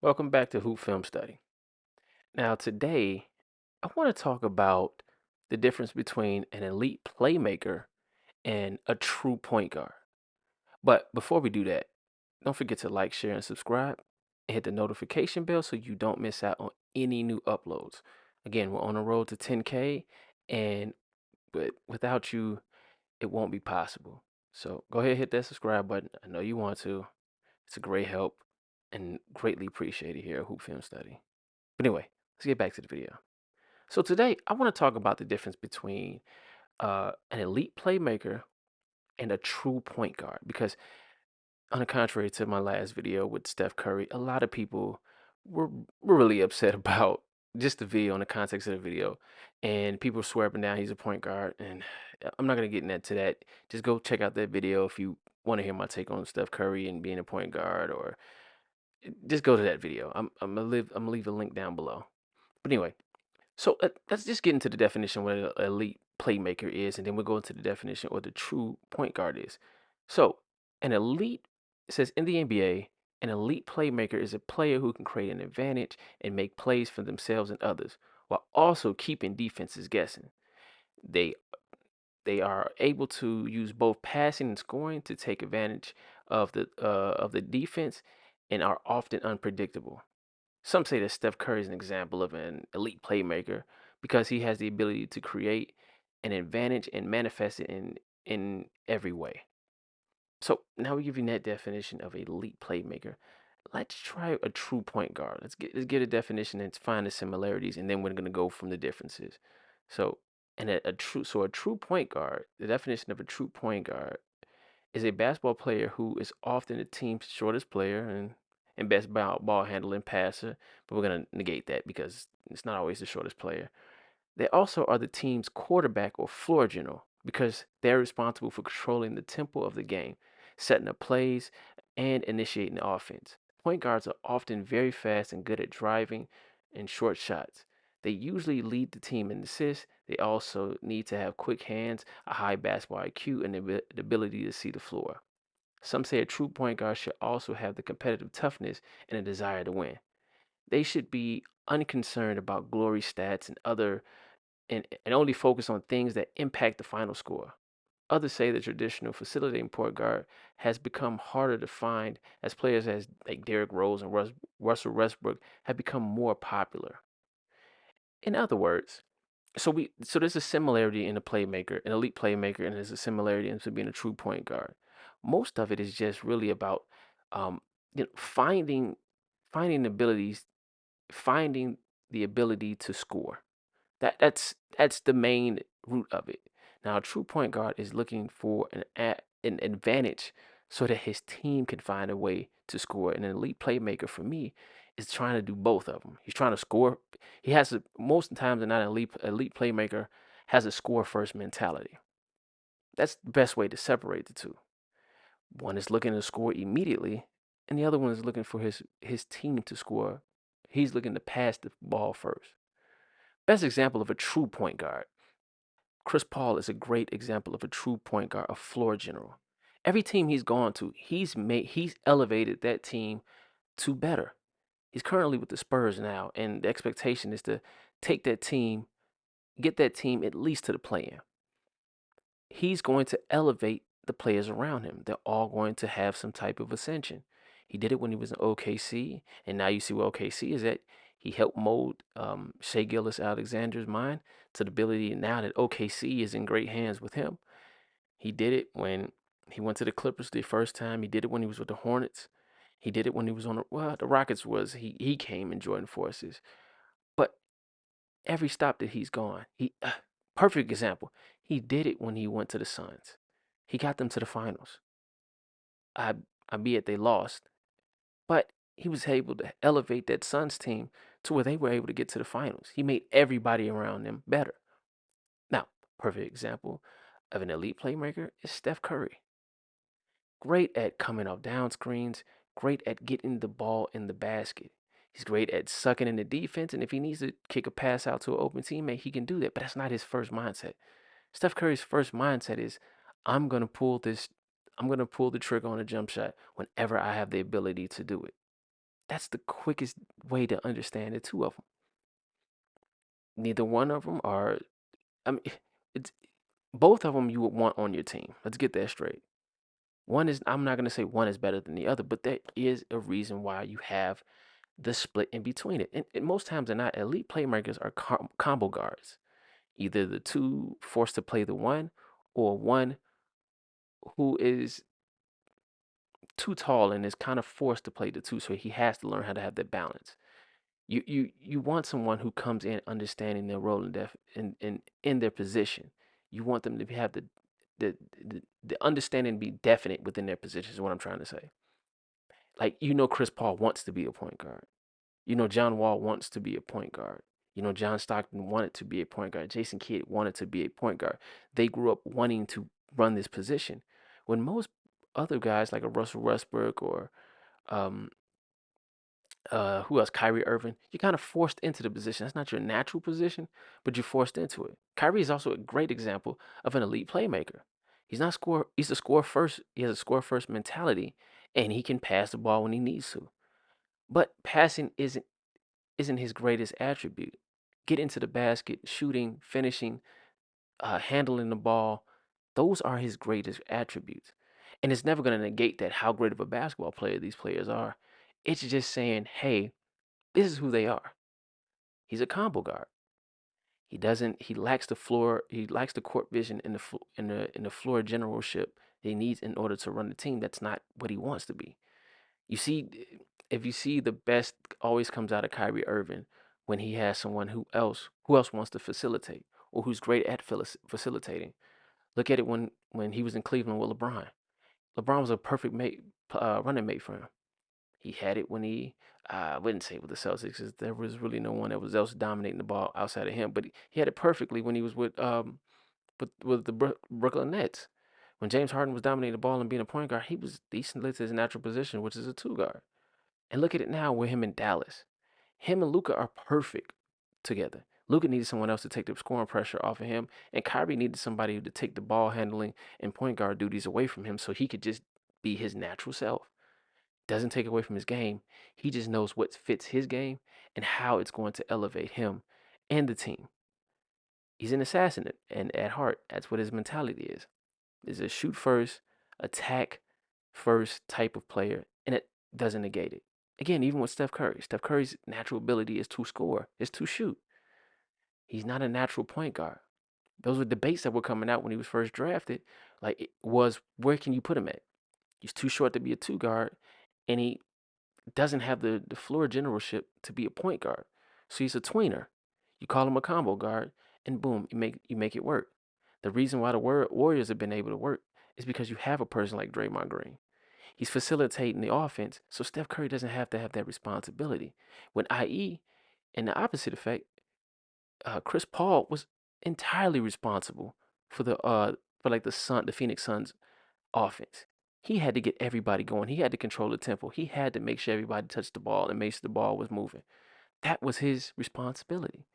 Welcome back to Hoop Film Study. Now, today, I want to talk about the difference between an elite playmaker and a true point guard. But before we do that, don't forget to like, share, and subscribe, and hit the notification bell so you don't miss out on any new uploads. Again, we're on the road to 10K, but without you, it won't be possible. So go ahead, hit that subscribe button. I know you want to. It's a great help and greatly appreciated here at Hoop Film Study. But anyway, let's get back to the video. So today, I want to talk about the difference between an elite playmaker and a true point guard. Because on the contrary to my last video with Steph Curry, a lot of people were really upset about just the video and the context of the video, and people swear up and down he's a point guard. And I'm not gonna get into that. Just go check out that video if you want to hear my take on Steph Curry and being a point guard, or just go to that video. I'm gonna leave a link down below. But anyway, so let's just get into the definition of what an elite playmaker is, and then we'll go into the definition of what the true point guard is. So, an elite, it says in the NBA, an elite playmaker is a player who can create an advantage and make plays for themselves and others, while also keeping defenses guessing. They they are able to use both passing and scoring to take advantage of the defense, and are often unpredictable. Some say that Steph Curry is an example of an elite playmaker because he has the ability to create an advantage and manifest it in every way. So now we give you that definition of a elite playmaker. Let's try a true point guard. Let's get a definition and find the similarities, and then we're gonna go from the differences. So a true point guard. The definition of a true point guard is a basketball player who is often the team's shortest player and best ball handling passer, but we're going to negate that because it's not always the shortest player. They also are the team's quarterback or floor general because they're responsible for controlling the tempo of the game, setting up plays, and initiating the offense. Point guards are often very fast and good at driving and short shots. They usually lead the team in assists. They also need to have quick hands, a high basketball IQ, and the ability to see the floor. Some say a true point guard should also have the competitive toughness and a desire to win. They should be unconcerned about glory stats and only focus on things that impact the final score. Others say the traditional facilitating point guard has become harder to find as players as like Derrick Rose and Russell Westbrook have become more popular. In other words, so there's a similarity in a playmaker, an elite playmaker, and there's a similarity into being a true point guard. Most of it is just really about um, finding abilities, finding the ability to score. That's the main root of it. Now, a true point guard is looking for an advantage so that his team can find a way to score. And an elite playmaker for me is trying to do both of them. He's trying to score. He has most of the times, not an elite playmaker has a score first mentality. That's the best way to separate the two. One is looking to score immediately, and the other one is looking for his team to score. He's looking to pass the ball first. Best example of a true point guard. Chris Paul is a great example of a true point guard, a floor general. Every team he's gone to, he's elevated that team to better. He's currently with the Spurs now, and the expectation is to take that team, get that team at least to the play-in. He's going to elevate the players around him. They're all going to have some type of ascension. He did it when he was in OKC, and now you see where OKC is at. He helped mold Shea Gillis-Alexander's mind to the ability now that OKC is in great hands with him. He did it when he went to the Clippers the first time. He did it when he was with the Hornets. He did it when he was on the Rockets was he came and joined forces. But every stop that he's gone, perfect example. He did it when he went to the Suns. He got them to the finals. I albeit they lost, but he was able to elevate that Suns team to where they were able to get to the finals. He made everybody around them better. Now, perfect example of an elite playmaker is Steph Curry. Great at coming off down screens, great at getting the ball in the basket. He's great at sucking in the defense, and if he needs to kick a pass out to an open teammate, he can do that. But that's not his first mindset. Steph Curry's first mindset is, I'm gonna pull this, I'm gonna pull the trigger on a jump shot whenever I have the ability to do it. That's the quickest way to understand the two of them. Neither one of them are. I mean, it's both of them you would want on your team. Let's get that straight. One is, I'm not going to say one is better than the other, but there is a reason why you have the split in between it. And most times than not, elite playmakers are combo guards. Either the two forced to play the one, or one who is too tall and is kind of forced to play the two, so he has to learn how to have that balance. You want someone who comes in understanding their role in their position. You want them to have the understanding be definite within their position is what I'm trying to say. Like, Chris Paul wants to be a point guard. John Wall wants to be a point guard. John Stockton wanted to be a point guard. Jason Kidd wanted to be a point guard. They grew up wanting to run this position. When most other guys like a Russell Westbrook or um, who else? Kyrie Irving. You're kind of forced into the position. That's not your natural position, but you're forced into it. Kyrie is also a great example of an elite playmaker. He's not score. He's a score first. He has a score first mentality, and he can pass the ball when he needs to. But passing isn't his greatest attribute. Get into the basket, shooting, finishing, handling the ball. Those are his greatest attributes. And it's never going to negate that how great of a basketball player these players are. It's just saying, hey, this is who they are. He's a combo guard. He lacks the floor, he lacks the court vision in the floor generalship that he needs in order to run the team. That's not what he wants to be. You see, if you see, the best always comes out of Kyrie Irving when he has someone who else wants to facilitate or who's great at facilitating. Look at it when he was in Cleveland with LeBron. LeBron was a perfect running mate for him. He had it when I wouldn't say with the Celtics, 'cause there was really no one else dominating the ball outside of him. But he had it perfectly when he was with the Brooklyn Nets. When James Harden was dominating the ball and being a point guard, he was decently to his natural position, which is a two guard. And look at it now with him in Dallas. Him and Luka are perfect together. Luka needed someone else to take the scoring pressure off of him, and Kyrie needed somebody to take the ball handling and point guard duties away from him so he could just be his natural self. Doesn't take away from his game. He just knows what fits his game and how it's going to elevate him and the team. He's an assassin, and at heart, that's what his mentality is. Is a shoot first, attack first type of player, and it doesn't negate it. Again, even with Steph Curry, Steph Curry's natural ability is to score, is to shoot. He's not a natural point guard. Those were debates that were coming out when he was first drafted. Like, it was, where can you put him at? He's too short to be a two guard, and he doesn't have the floor generalship to be a point guard. So he's a tweener. You call him a combo guard, and boom, you make it work. The reason why the Warriors have been able to work is because you have a person like Draymond Green. He's facilitating the offense, so Steph Curry doesn't have to have that responsibility. When IE, in the opposite effect, Chris Paul was entirely responsible for the Phoenix Suns offense. He had to get everybody going. He had to control the tempo. He had to make sure everybody touched the ball and make sure the ball was moving. That was his responsibility.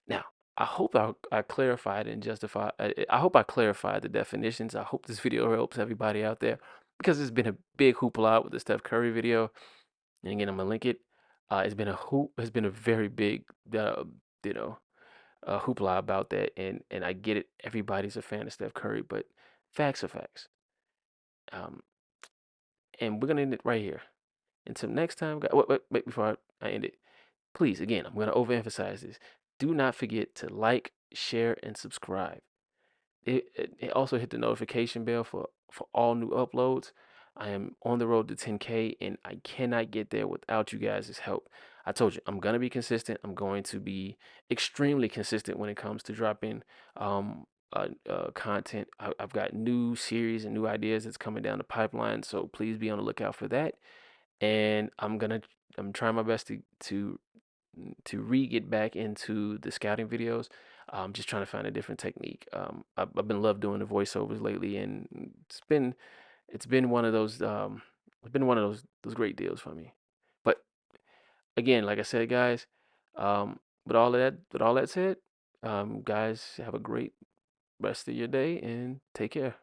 Now, I hope I clarified and justified. I hope I clarified the definitions. I hope this video helps everybody out there because it's been a big hoopla with the Steph Curry video. And again, I'm gonna link it. It's been a very big, you know, hoopla about that. And I get it. Everybody's a fan of Steph Curry, but facts are facts. Um, and we're gonna end it right here. Until next time, guys. Wait, before I end it, please, again, I'm gonna overemphasize this. Do not forget to like, share, and subscribe. It also hit the notification bell for all new uploads. I am on the road to 10K, and I cannot get there without you guys' help. I told you, I'm gonna be consistent. I'm going to be extremely consistent when it comes to dropping content. I've got new series and new ideas that's coming down the pipeline, so please be on the lookout for that. And I'm trying my best to re-get back into the scouting videos. I'm just trying to find a different technique. I've been love doing the voiceovers lately, and it's been one of those great deals for me. But again, like I said, guys, with all that said, guys, have a great rest of your day and take care.